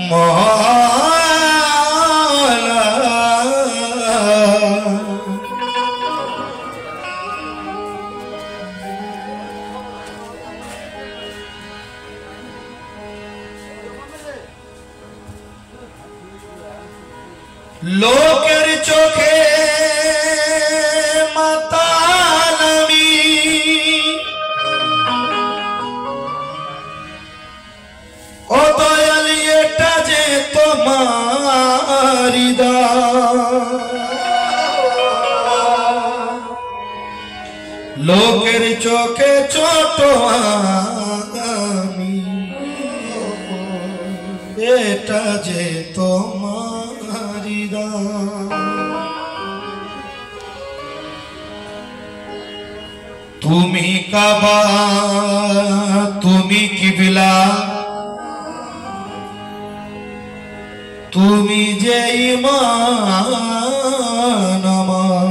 মওলা লোকের চোখে মাতাল আমি, ও দয়াল এটা যে তোমারি দান। লোকের চোখে ছোট আমি, এটা যে তোমারি দান। তুমি কাবা, তুমি কিবলা, তুমি যে ঈমান আমার,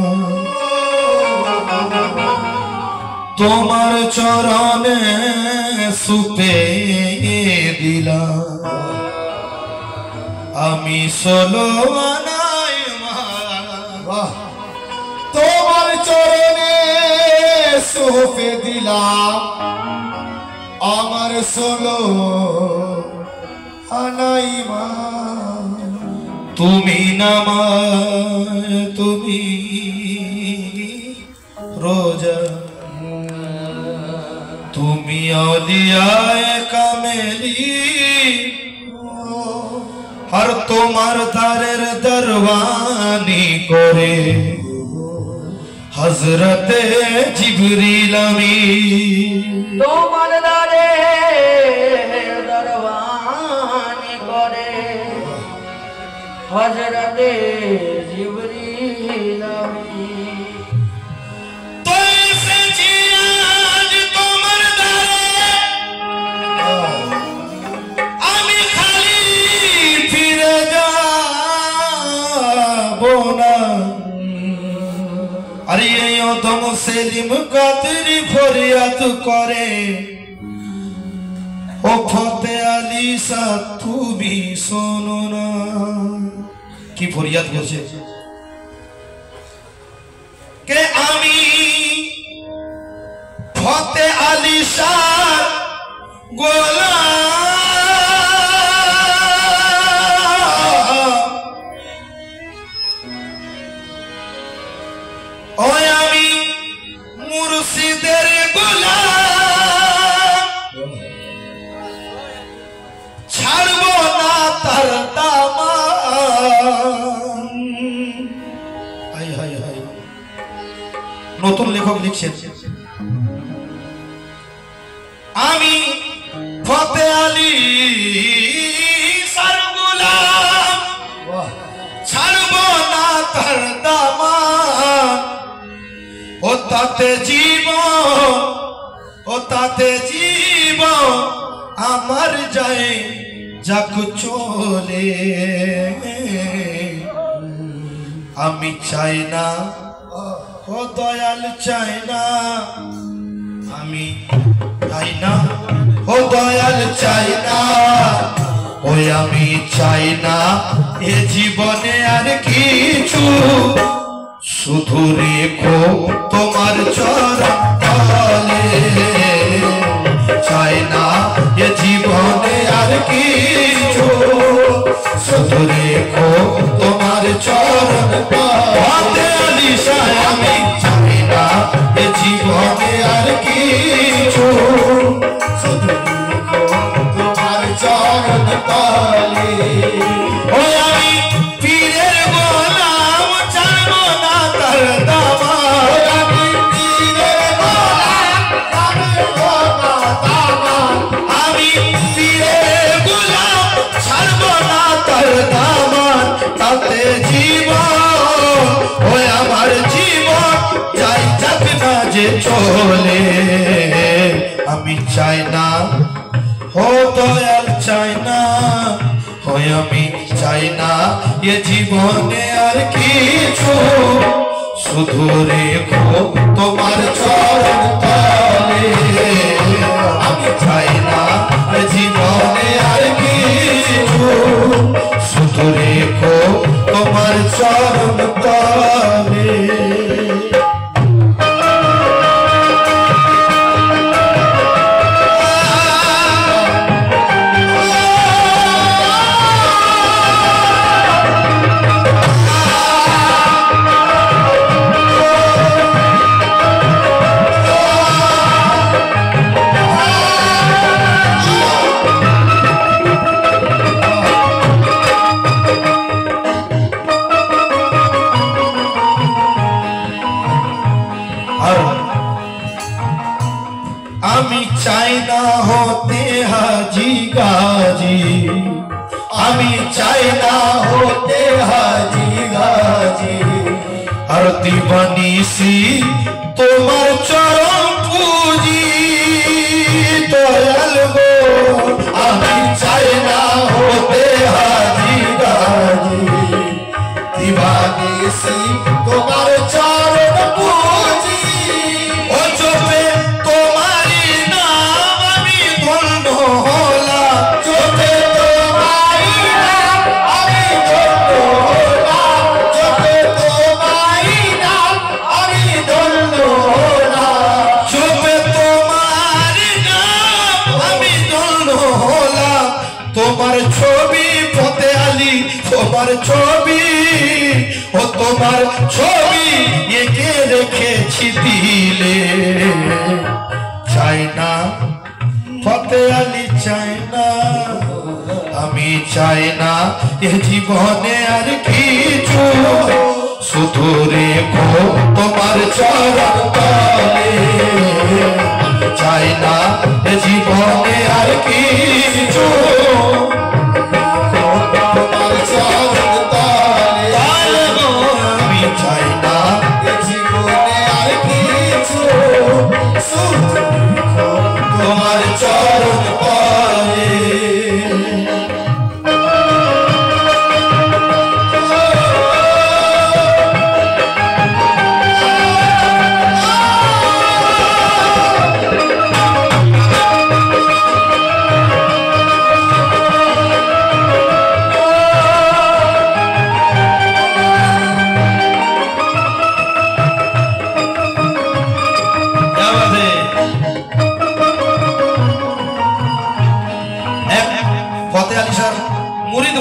তোমার চরণে সুপে দিলাম আমি ষোলো আনায় মা। তোমার চরণে সুপে দিলাম আমার 16 আনাই মা। তুমি নামাজ, তুমি রোজা, তুমি আউলিয়ায়ে কামেলি, আর তোমার দারের দরবানি করে হযরতে জিবরিল আমিন। তোমার দারে দরবানি করে হযরতে জিবরিল আমিন। তো এসেছি আজ তোমার দারে, আমি খালি ফিরে যাব না। আর এই অদম সেলিম কাদরি ফরিয়াদ করে, ও ফতে আলী শাহ তুমি শোনো না। কি ফরিয়াদ করছে কে আমি ফতে আলী শাহ গোলাম, ও আমি মুর্শিদের গোলাম, ছাড়ব না তার দামান। হাই হাই হাই, নতুন লেখক লিখছেন, আমি ফতে আলী শাহ গোলাম, ছাড়ব না তার দামান। ও তাতে জীবন, ও তাতে জীবন আমার যায় যাক চলে। আমি চাই না, ও দয়াল চাই না, আমি চাই না, ও দয়াল চাই না, ওই আমি চাই না এ জীবনে আর কিছু, শুধু রেখো তোমার চরণ তলে। চাই না এ জীবনে আর কিছু, শুধু রেখো তোমার চরণ তলে। আলী শাহ আমি চাই না এ জীবনে আর কিছু, শুধু রেখো তোমার চরণ তলে। ও আমি পীরের গোলাম, ছাড়ব না তার দামান। আমি পীরের গোলাম, ছাড়ব না দামান। আমি পীরের গোলাম, ছাড়ব না তার দামান। তাতে জীবন, ওই আমার জীবন যাই যাক না যে চলে। আমি চাই না, ও দয়াল চাই না, ওই আমি চাই না এ জীবনে আর কিছু, শুধু রেখো তোমার চরণ তলে। আমি চাই না এ জীবনে আর কিছু, শুধু রেখো তোমার চরণ তলে। আমি চাই না হতে হাজি গাজি, আমি চাই না হতে হাজি গাজি, আরতি বানিসি তোমার চরণ পুজি দয়াল গো। আমি চাই না হতে হাজি গাজি, দিবানিসি তোমার চরণ পুজি। ও চোপে তোমারি নাম আমি ধন্য হলাম, চোখে তোমারি নাম আমি ধন্য হলাম, চোখে তোমারি নাম আমি ধন্য হলাম। চোপে তোমারি নাম আমি ধন্য হলাম। তোমার ছবি ফতে আলী, তোমার ছবি, ও তোমার ছবি এঁকে রেখেছি দিলে। চাই না ফতে আলী, চাই না, আমি চাই না এ জীবনে আর কিছু, শুধু রেখো তোমার চরণ তলে। চাই না এ জীবনে আর কিছু, তোমার চরণ তলে। আমি চাই না এ জীবনে আর কিছু, শুধু তোমার চরণ তলে।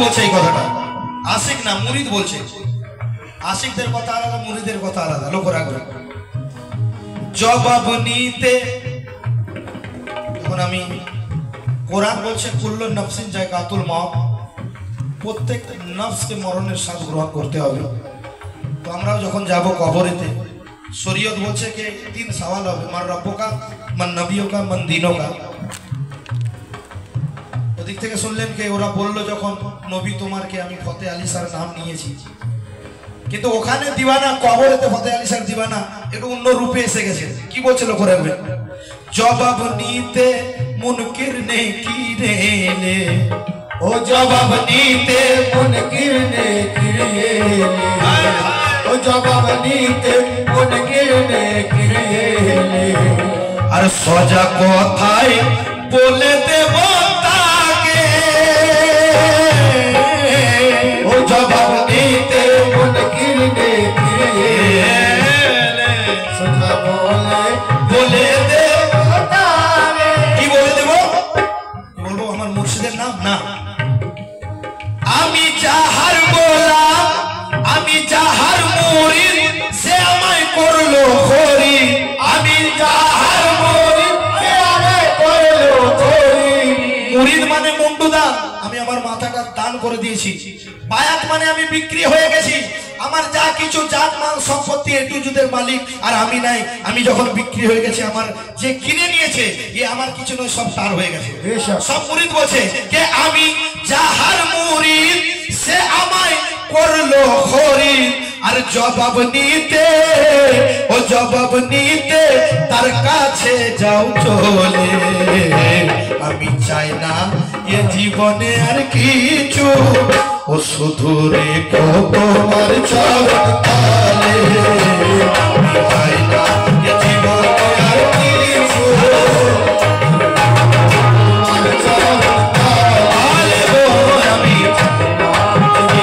বলছে এই কথাটা, আশিক না মুরিদ বলছে। আশিকদের কথা আলাদা, মুরিদের কথা আলাদা, লক্ষ্য রাখবেন। জবাব নিতে, এখন আমি কোরআন বলছে কুল্লু নফসিন জায়গাতুল মওত, প্রত্যেক নফসকে মরণের স্বাদ গ্রহণ করতে হবে। তো আমরাও যখন যাব কবরেতে, শরীয়ত বলছে কি 3 সওয়াল হবে, মান রব্বুকা, মান নবিয়ুকা, মান দীনুকা। ওদিক থেকে শুনলেন কে, ওরা বললো যখন নবী তোমার কে, আমি ফতে আলী স্যার নাম নিয়েছি, কিন্তু ওখানে দিবানা, কবরেতে ফতে আলী স্যার দিবানা একটু অন্য রূপে এসে গেছে। কি বলছিল করে জবাব নিতে মুনকির নে কি রে, ও জবাব নিতে মুনকির নে কি রে, ও জবাব নিতে মুনকির নে কি রে। আর সজা কথাই বলে দেব তাকে, ও জবাব নিতে মুনকির নে কি রে, সোজা বলে দেব তারে। কি বলে দেব, বলবো আমার মুর্শিদের নাম না, আমি যাহার গোলাম, আমি যাহার মুরিদ, সে আমায় করলো খরিদ, আমি যাহার মুরিদ, সে আমায় করলো খরিদ। মুরিদ মানে মুন্ডুদান, আমি আমার মাথাটা দান করে দিয়েছি। বায়াত মানে আমি বিক্রি হয়ে গেছি, আমার যা কিছু জাত মাল সম্পত্তি এটুজুদের মালিক আর আমি নাই। আমি যখন বিক্রি হয়ে গেছি, আমার যে কিনে নিয়েছে এ আমার কিছু নয়, সব তার হয়ে গেছে। সব মুরিদ বলছে যে আমি যাহার মুরিদ, সে আমায় করলো খরিদ। আর জবাব নিতে, ও জবাব নিতে তার কাছে যাও চলে। আমি চাই না এ জীবনে আর কিছু, ও শুধু রেখো তোমার চরণ তলে। আমি চাই না এ জীবনে আর কিছু, তোমার চরণ তলে। আমি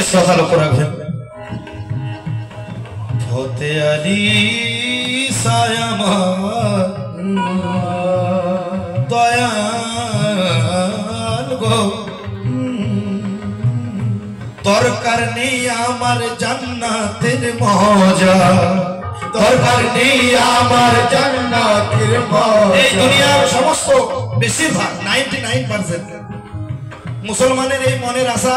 শেষ কথা লক্ষ্য রাখবেন, ফতে আলী সায়ামার দয়াল গো, দরকার নেই আমার জান্নাতের মজা, দরকার নেই আমার জান্নাতের মজা। এই দুনিয়ার সমস্ত বেশিরভাগ 99% মুসলমানের এই মনের আশা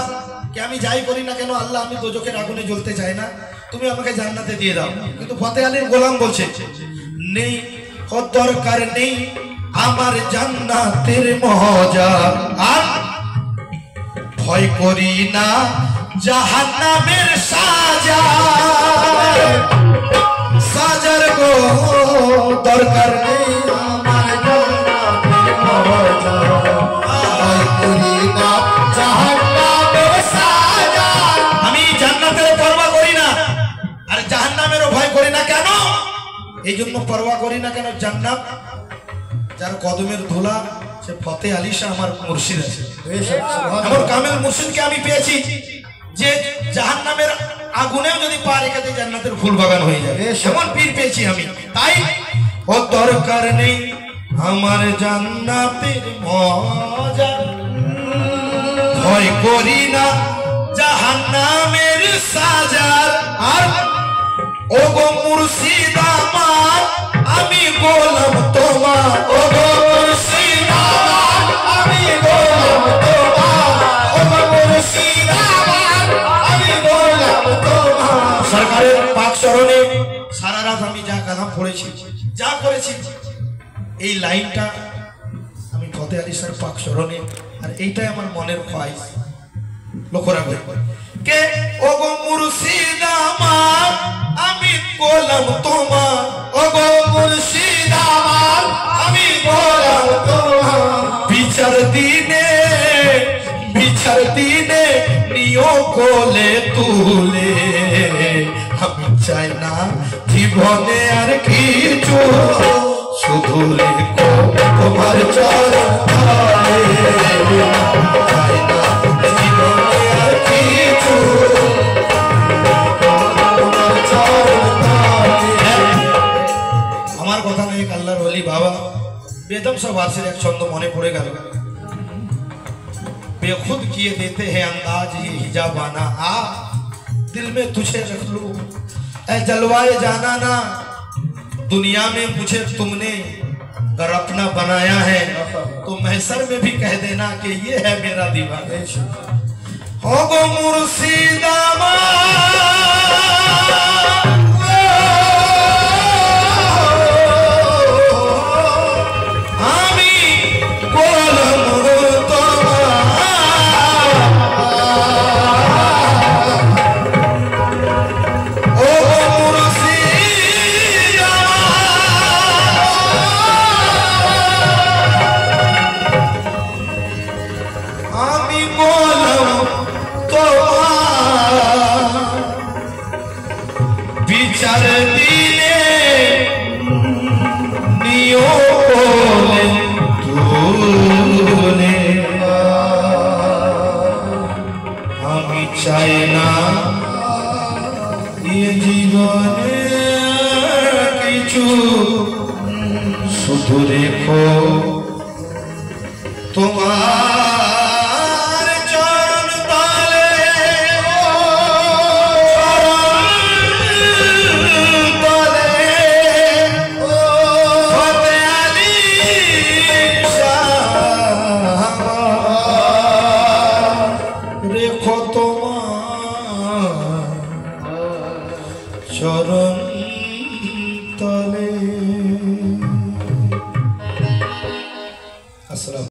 কি আমি যাই করি না কেন আল্লাহ আমি দোজখের আগুনে জ্বলতে চাই না, তুমি আমাকে জান্নাতে দিয়ে দাও। কিন্তু ফতে আলীর গোলাম বলছে নেই, ও দরকার নেই আমার জান্নাতের মজা, আর ভয় করি না জাহান্নামের সাজা, সাজার গো দরকার নেই আমার জান্নাতের মজা, ভয় করি না জাহান্নামের সাজা। আমি জান্নাতের পরোয়া করি না আর জাহান্নামেরও ভয় করি না। কেন? এই জন্য পরোয়া করি না কেন, জান্নাত যার কদমের ধুলা সে ফতে আলী শাহ আমার মুর্শিদ আছে। এমন কামেল মুর্শিদকে আমি পেয়েছি যে জাহান্নামের আগুনেও যদি পা রেখে দেয় জান্নাতের ফুল বাগান হয়ে যায়, এমন পীর পেয়েছি আমি। তাই ও দরকার নেই আমার জান্নাতের মজা, ভয় করি না জাহান্নামের সাজার, আর ও গো মুর্শিদ আমার আমি গোলাম তোমার, ও গো মুর্শিদ আমার আমি গোলাম তোমার, ও গো মুর্শিদ আমার আমি গোলাম তোমার। সরকারের পাক চরণে সারা রাত আমি যা কালাম পড়েছি, যা করেছি, এই লাইনটা আমি ফতে আলী শাহর পাক চরণে, আর এইটাই আমার মনের খোয়াইশ। লক্ষ্য রাখবেন, কে ও গো মুর্শিদ আমার আমি গোলাম তোমার, ও গো মুর্শিদ আমার আমি গোলাম তোমার। বিচার দিনে নিও কোলে তুলে, আমি চাই না জীবনে আর কিছু, শুধু রেখো তোমার চরণ তলে, চাই না জীবনে আর কিছু, তোমার চরণ তলে। আমার কথা নয়, আল্লাহর ওলি বাবা বেদম সব वारसिर एक छंद मने पड़े गल, बेखुद किए देते हैं अंदाज ये हिजाबाना, आ दिल में तुझे रख लूं ऐ जलवाए जाना ना, दुनिया में मुझे तुमने अगर अपना बनाया है तो महशर में भी कह देना कि ये है मेरा दीवाना। हो गो मुर्शिदाबाद বিচার দিলে নিও কোলে তুলে, আমি চাই না এ জীবনে কিছু, শুধু রেখো তোমার চরণ তলে, ফতে আলী শাহ রেখো তোমার চরণ তলে। আসসালাম।